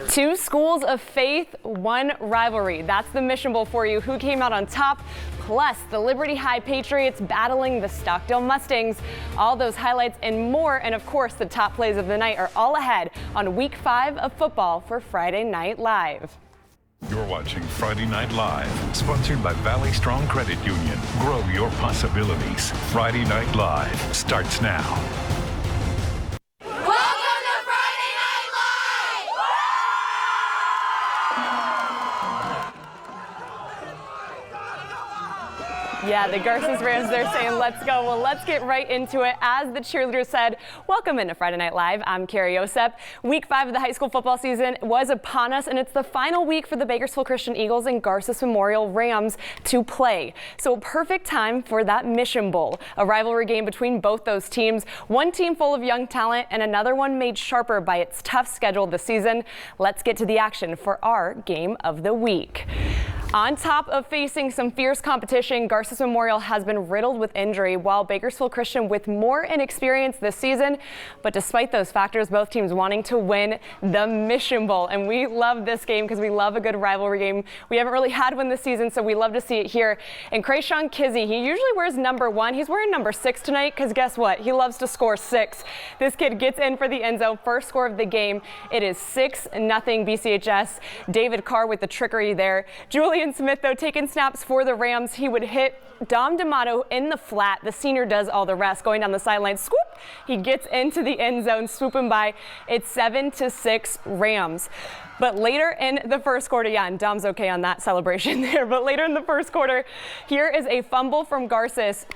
Two schools of faith, one rivalry. That's the Mission Bowl for you. Who came out on top? Plus, the Liberty High Patriots battling the Stockdale Mustangs. All those highlights and more, and of course, the top plays of the night are all ahead on Week 5 of football for Friday Night Live. You're watching Friday Night Live, sponsored by Valley Strong Credit Union. Grow your possibilities. Friday Night Live starts now. Yeah, the Garces Rams, they're saying, let's go. Well, let's get right into it. As the cheerleaders said, welcome into Friday Night Live. I'm Kari Osep. Week 5 of the high school football season was upon us, and it's the final week for the Bakersfield Christian Eagles and Garces Memorial Rams to play. So a perfect time for that Mission Bowl, a rivalry game between both those teams. One team full of young talent and another one made sharper by its tough schedule this season. Let's get to the action for our game of the week. On top of facing some fierce competition, Garces Memorial has been riddled with injury, while Bakersfield Christian with more inexperience this season. But despite those factors, both teams wanting to win the Mission Bowl. And we love this game because we love a good rivalry game. We haven't really had one this season, so we love to see it here. And Krayshawn Kizzy, he usually wears number 1. He's wearing number 6 tonight because guess what? He loves to score 6. This kid gets in for the end zone. First score of the game. It is 6-0 BCHS. David Carr with the trickery there. Julian Smith, though, taking snaps for the Rams. He would hit Dom D'Amato in the flat. The senior does all the rest, going down the sideline. Scoop! He gets into the end zone, swooping by. It's 7-6 Rams. But later in the first quarter, yeah, and Dom's okay on that celebration there, but later in the first quarter, here is a fumble from Garces.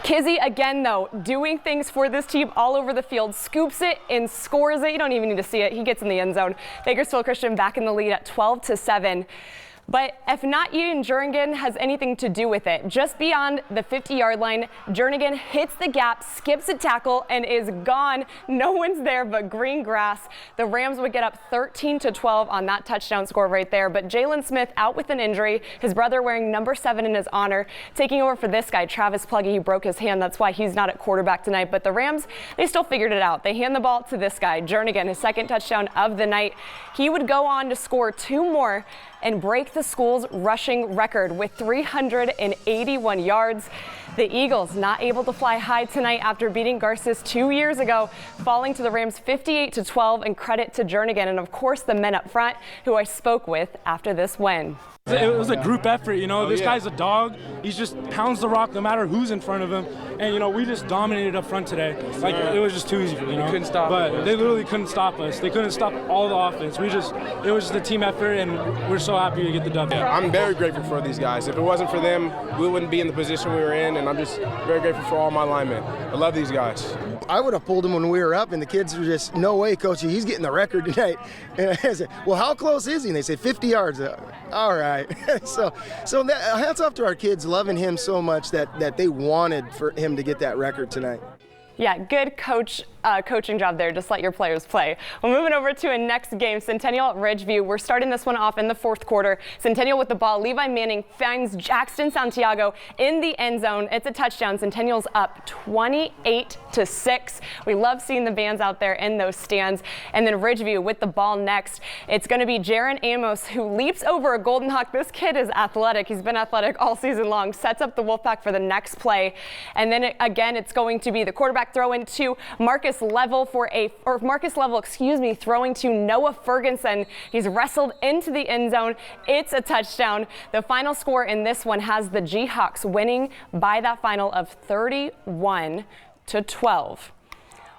Kizzy again, though, doing things for this team all over the field, scoops it and scores it. You don't even need to see it. He gets in the end zone. Bakersfield Christian back in the lead at 12-7. But if not Ian Jernigan has anything to do with it, just beyond the 50-yard line, Jernigan hits the gap, skips a tackle, and is gone. No one's there but green grass. The Rams would get up 13-12 on that touchdown score right there. But Jalen Smith out with an injury, his brother wearing number 7 in his honor, taking over for this guy, Travis Pluggy. He broke his hand. That's why he's not at quarterback tonight. But the Rams, they still figured it out. They hand the ball to this guy, Jernigan, his second touchdown of the night. He would go on to score 2 more and break the school's rushing record with 381 yards. The Eagles not able to fly high tonight after beating Garces 2 years ago, falling to the Rams 58-12, and credit to Jernigan and of course the men up front who I spoke with after this win. It was a group effort, you know. This guy's a dog. He just pounds the rock no matter who's in front of him. And, you know, we just dominated up front today. Like, it was just too easy, you know. Couldn't stop but us. They literally couldn't stop us. They couldn't stop all the offense. It was just a team effort, and we're so happy to get the W. I'm very grateful for these guys. If it wasn't for them, we wouldn't be in the position we were in, and I'm just very grateful for all my linemen. I love these guys. I would have pulled him when we were up, and the kids were just, no way, Coach, he's getting the record tonight. And I said, well, how close is he? And they say 50 yards. All right. So hats off to our kids loving him so much that they wanted for him to get that record tonight. Yeah, good coaching job there. Just let your players play. Well, moving over to a next game, Centennial at Ridgeview. We're starting this one off in the fourth quarter. Centennial with the ball. Levi Manning finds Jackson Santiago in the end zone. It's a touchdown. Centennial's up 28-6. We love seeing the bands out there in those stands. And then Ridgeview with the ball next. It's going to be Jaron Amos who leaps over a Golden Hawk. This kid is athletic. He's been athletic all season long. Sets up the Wolfpack for the next play. And then again, it's going to be the quarterback throw into Marcus Level throwing to Noah Ferguson. He's wrestled into the end zone. It's a touchdown. The final score in this one has the G-Hawks winning by that final of 31-12.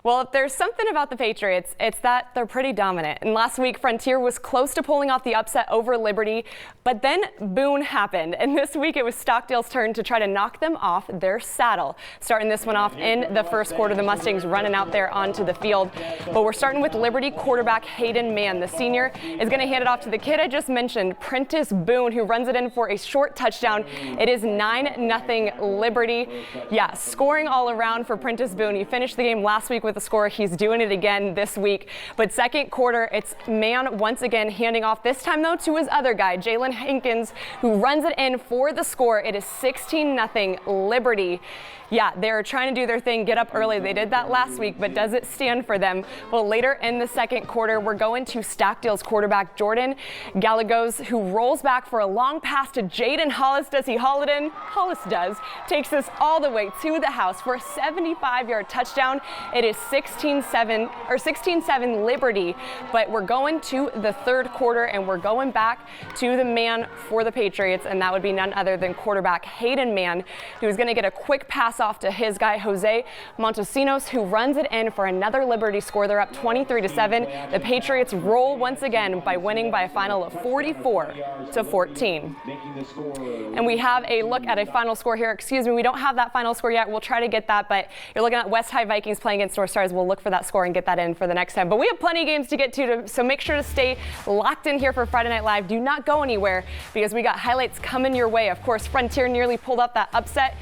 Well, if there's something about the Patriots, it's that they're pretty dominant. And last week, Frontier was close to pulling off the upset over Liberty, but then Boone happened. And this week, it was Stockdale's turn to try to knock them off their saddle. Starting this one off in the first quarter, the Mustangs running out there onto the field. But we're starting with Liberty quarterback Hayden Mann. The senior is going to hand it off to the kid I just mentioned, Prentice Boone, who runs it in for a short touchdown. It is 9-0 Liberty. Yeah, scoring all around for Prentice Boone. He finished the game last week with with a score. He's doing it again this week. But second quarter, it's man once again handing off, this time though to his other guy, Jalen Hankins, who runs it in for the score. It is 16-0 Liberty. Yeah, they're trying to do their thing, get up early. They did that last week, but does it stand for them? Well, later in the second quarter, we're going to Stockdale's quarterback, Jordan Gallegos, who rolls back for a long pass to Jaden Hollis. Does he haul it in? Hollis does. Takes this all the way to the house for a 75-yard touchdown. It is 16-7 Liberty, but we're going to the third quarter, and we're going back to the man for the Patriots, and that would be none other than quarterback Hayden Mann, who's going to get a quick pass off to his guy, Jose Montesinos, who runs it in for another Liberty score. They're up 23-7. The Patriots roll once again by winning by a final of 44-14. And we have a look at a final score here. Excuse me, we don't have that final score yet. We'll try to get that, but you're looking at West High Vikings playing against North Stars. We'll look for that score and get that in for the next time. But we have plenty of games to get to, so make sure to stay locked in here for Friday Night Live. Do not go anywhere because we got highlights coming your way. Of course, Frontier nearly pulled up that upset,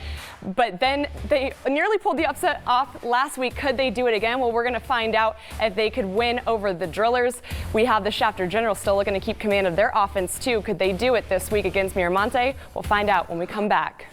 but then they nearly pulled the upset off last week. Could they do it again? Well, we're going to find out if they could win over the Drillers. We have the Shafter Generals still looking to keep command of their offense, too. Could they do it this week against Miramonte? We'll find out when we come back.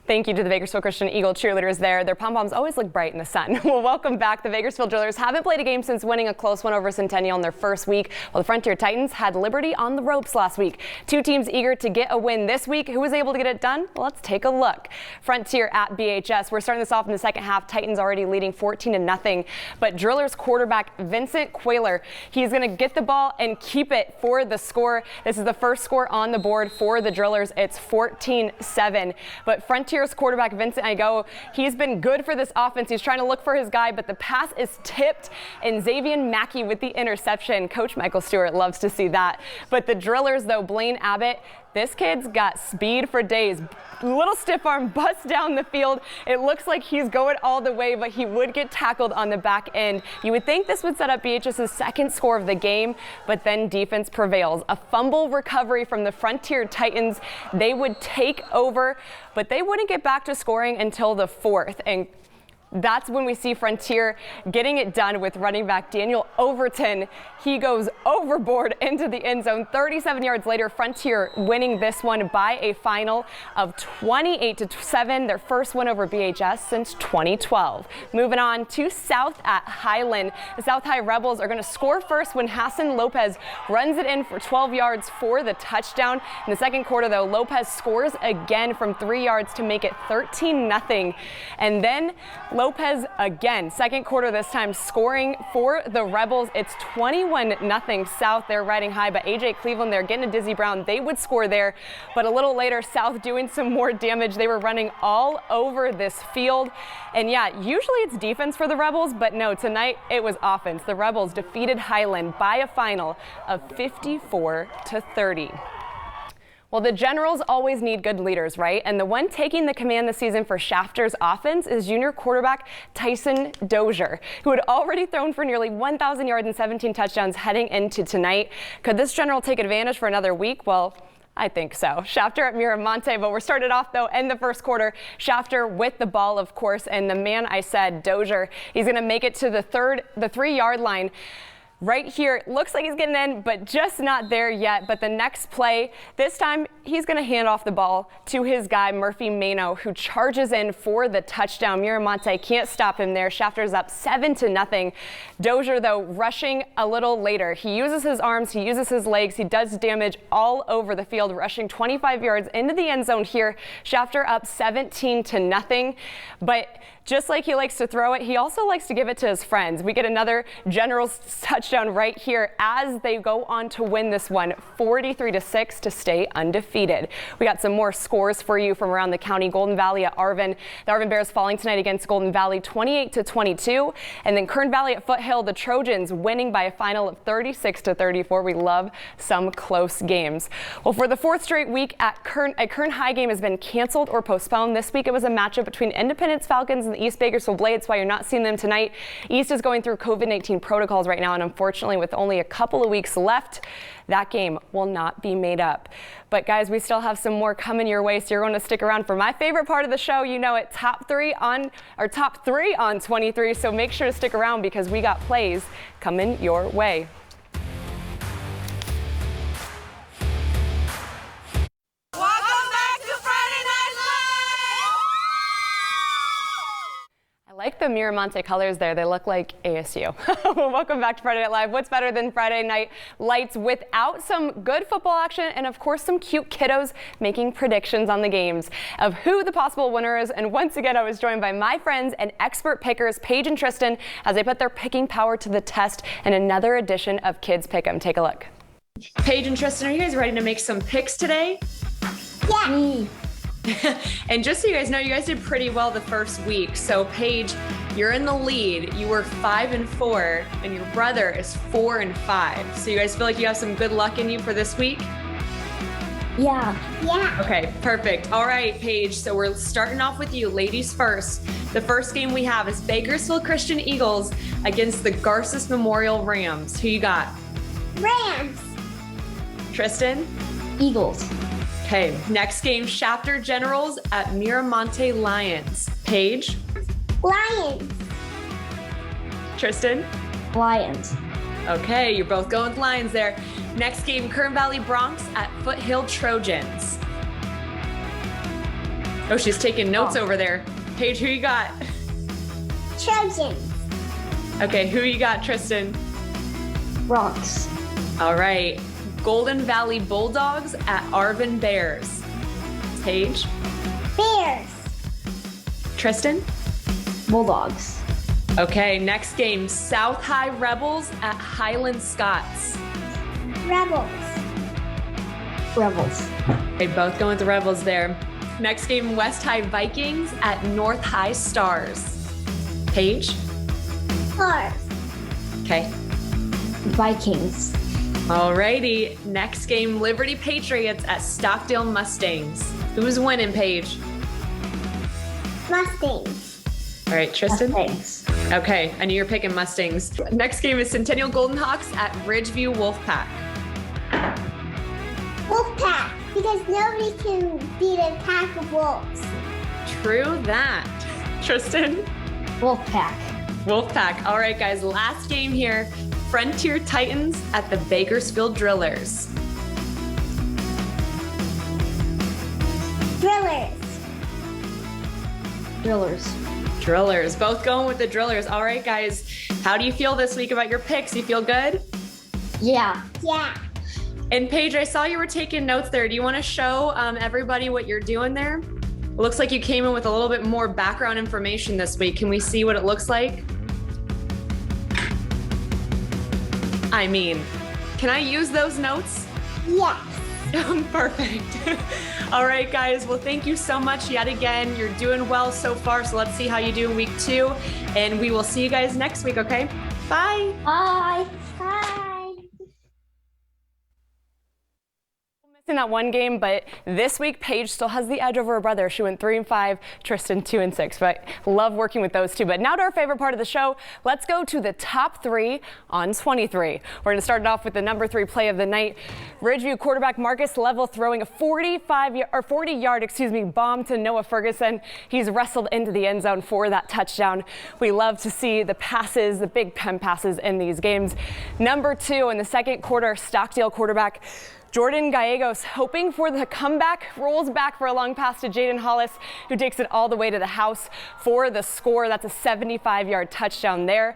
Thank you to the Bakersfield Christian Eagle cheerleaders there. Their pom-poms always look bright in the sun. Well, welcome back. The Bakersfield Drillers haven't played a game since winning a close one over Centennial in their first week, while the Frontier Titans had Liberty on the ropes last week. Two teams eager to get a win this week. Who was able to get it done? Well, let's take a look. Frontier at BHS. We're starting this off in the second half. Titans already leading 14-0, but Drillers quarterback Vincent Quayler, he's going to get the ball and keep it for the score. This is the first score on the board for the Drillers. It's 14-7, but Frontier quarterback Vincent Igo, he's been good for this offense. He's trying to look for his guy, but the pass is tipped, and Xavier Mackey with the interception. Coach Michael Stewart loves to see that. But the Drillers, though, Blaine Abbott, this kid's got speed for days. Little stiff arm busts down the field. It looks like he's going all the way, but he would get tackled on the back end. You would think this would set up BHS's second score of the game, but then defense prevails. A fumble recovery from the Frontier Titans. They would take over, but they wouldn't get back to scoring until the fourth. And that's when we see Frontier getting it done with running back Daniel Overton. He goes overboard into the end zone. 37 yards later, Frontier winning this one by a final of 28-7, their first win over BHS since 2012. Moving on to South at Highland. The South High Rebels are going to score first when Hassan Lopez runs it in for 12 yards for the touchdown. In the second quarter, though, Lopez scores again from 3 yards to make it 13-0. And then Lopez again, second quarter this time, scoring for the Rebels. It's 21-0 South. They're riding high, but A.J. Cleveland, they're getting to Dizzy Brown. They would score there, but a little later, South doing some more damage. They were running all over this field. And yeah, usually it's defense for the Rebels, but no, tonight it was offense. The Rebels defeated Highland by a final of 54-30. Well, the Generals always need good leaders, right? And the one taking the command this season for Shafter's offense is junior quarterback Tyson Dozier, who had already thrown for nearly 1,000 yards and 17 touchdowns heading into tonight. Could this General take advantage for another week? Well, I think so. Shafter at Miramonte, but we're started off, though, in the first quarter. Shafter with the ball, of course, and the man I said, Dozier, he's going to make it to the 3-yard line. Right here, looks like he's getting in, but just not there yet. But the next play, this time he's going to hand off the ball to his guy, Murphy Mano, who charges in for the touchdown. Miramonte can't stop him there. Shafter's up 7-0. Dozier, though, rushing a little later. He uses his arms, he uses his legs, he does damage all over the field, rushing 25 yards into the end zone here. Shafter up 17-0. But just like he likes to throw it, he also likes to give it to his friends. We get another Generals touchdown right here as they go on to win this one 43-6 to stay undefeated. We got some more scores for you from around the county. Golden Valley at Arvin. The Arvin Bears falling tonight against Golden Valley 28-22. And then Kern Valley at Foothill, the Trojans winning by a final of 36-34. We love some close games. Well, for the fourth straight week at Kern High game has been canceled or postponed. This week it was a matchup between Independence Falcons and the East Bakersfield Blades. That's why you're not seeing them tonight. East is going through COVID-19 protocols right now, and unfortunately, with only a couple of weeks left, that game will not be made up. But guys, we still have some more coming your way, so you're going to stick around for my favorite part of the show. You know it, top three on 23. So make sure to stick around because we got plays coming your way. I like the Miramonte colors there. They look like ASU. Well, welcome back to Friday Night Live. What's better than Friday Night Lights without some good football action and, of course, some cute kiddos making predictions on the games of who the possible winner is. And once again, I was joined by my friends and expert pickers, Paige and Tristan, as they put their picking power to the test in another edition of Kids Pick'em. Take a look. Paige and Tristan, are you guys ready to make some picks today? Yeah. And just so you guys know, you guys did pretty well the first week. So Paige, you're in the lead. You were 5-4, and your brother is 4-5. So you guys feel like you have some good luck in you for this week? Yeah. Okay, perfect. All right, Paige. So we're starting off with you, ladies first. The first game we have is Bakersfield Christian Eagles against the Garces Memorial Rams. Who you got? Rams. Tristan? Eagles. Okay, next game, Shafter Generals at Miramonte Lions. Paige? Lions. Tristan? Lions. Okay, you're both going with Lions there. Next game, Kern Valley Bronx at Foothill Trojans. Oh, she's taking notes over there. Paige, who you got? Trojans. Okay, who you got, Tristan? Bronx. All right, Golden Valley Bulldogs at Arvin Bears. Paige? Bears. Tristan? Bulldogs. Okay, next game, South High Rebels at Highland Scots. Rebels. Rebels. Okay, both going with the Rebels there. Next game, West High Vikings at North High Stars. Paige? Stars. Okay. Vikings. Alrighty, next game, Liberty Patriots at Stockdale Mustangs. Who's winning, Paige? Mustangs. All right, Tristan? Mustangs. Okay, I knew you're picking Mustangs. Next game is Centennial Golden Hawks at Ridgeview Wolfpack. Wolfpack. Because nobody can beat a pack of wolves. True that. Tristan? Wolfpack. Wolfpack. All right, guys, last game here. Frontier Titans at the Bakersfield Drillers. Drillers. Drillers. Drillers, both going with the Drillers. All right, guys, how do you feel this week about your picks? You feel good? Yeah. Yeah. And Paige, I saw you were taking notes there. Do you want to show everybody what you're doing there? It looks like you came in with a little bit more background information this week. Can we see what it looks like? I mean, can I use those notes? Yes. Perfect. All right, guys. Well, thank you so much yet again. You're doing well so far. So let's see how you do in week 2. And we will see you guys next week, okay? Bye. Bye. Bye. In that one game, but this week Paige still has the edge over her brother. She went 3-5, Tristan 2-6, but love working with those two. But now to our favorite part of the show, let's go to the top 3 on 23. We're going to start it off with the number 3 play of the night. Ridgeview quarterback Marcus Level throwing a 40-yard bomb to Noah Ferguson. He's wrestled into the end zone for that touchdown. We love to see the passes, the big pen passes in these games. Number 2 in the second quarter, Stockdale quarterback Jordan Gallegos hoping for the comeback, rolls back for a long pass to Jaden Hollis, who takes it all the way to the house for the score. That's a 75-yard touchdown there.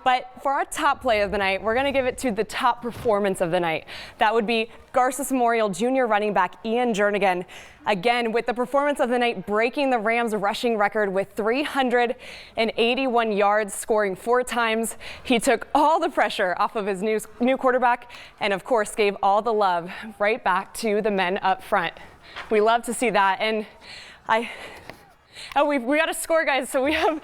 But for our top play of the night, we're going to give it to the top performance of the night. That would be Garces Memorial Junior running back Ian Jernigan. Again, with the performance of the night, breaking the Rams rushing record with 381 yards, scoring 4 times. He took all the pressure off of his new quarterback and, of course, gave all the love right back to the men up front. We love to see that. And we got a score, guys. So we have...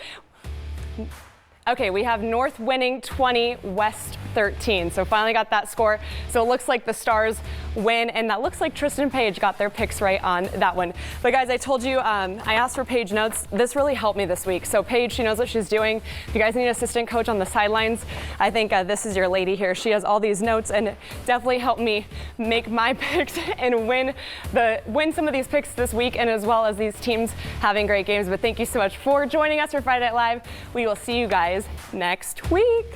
Okay, we have North winning 20, West 13. So finally got that score. So it looks like the Stars win. And that looks like Tristan and Paige got their picks right on that one. But guys, I told you, I asked for Paige notes. This really helped me this week. So Paige, she knows what she's doing. If you guys need an assistant coach on the sidelines, I think this is your lady here. She has all these notes and definitely helped me make my picks and win some of these picks this week, and as well as these teams having great games. But thank you so much for joining us for Friday Night Live. We will see you guys next week.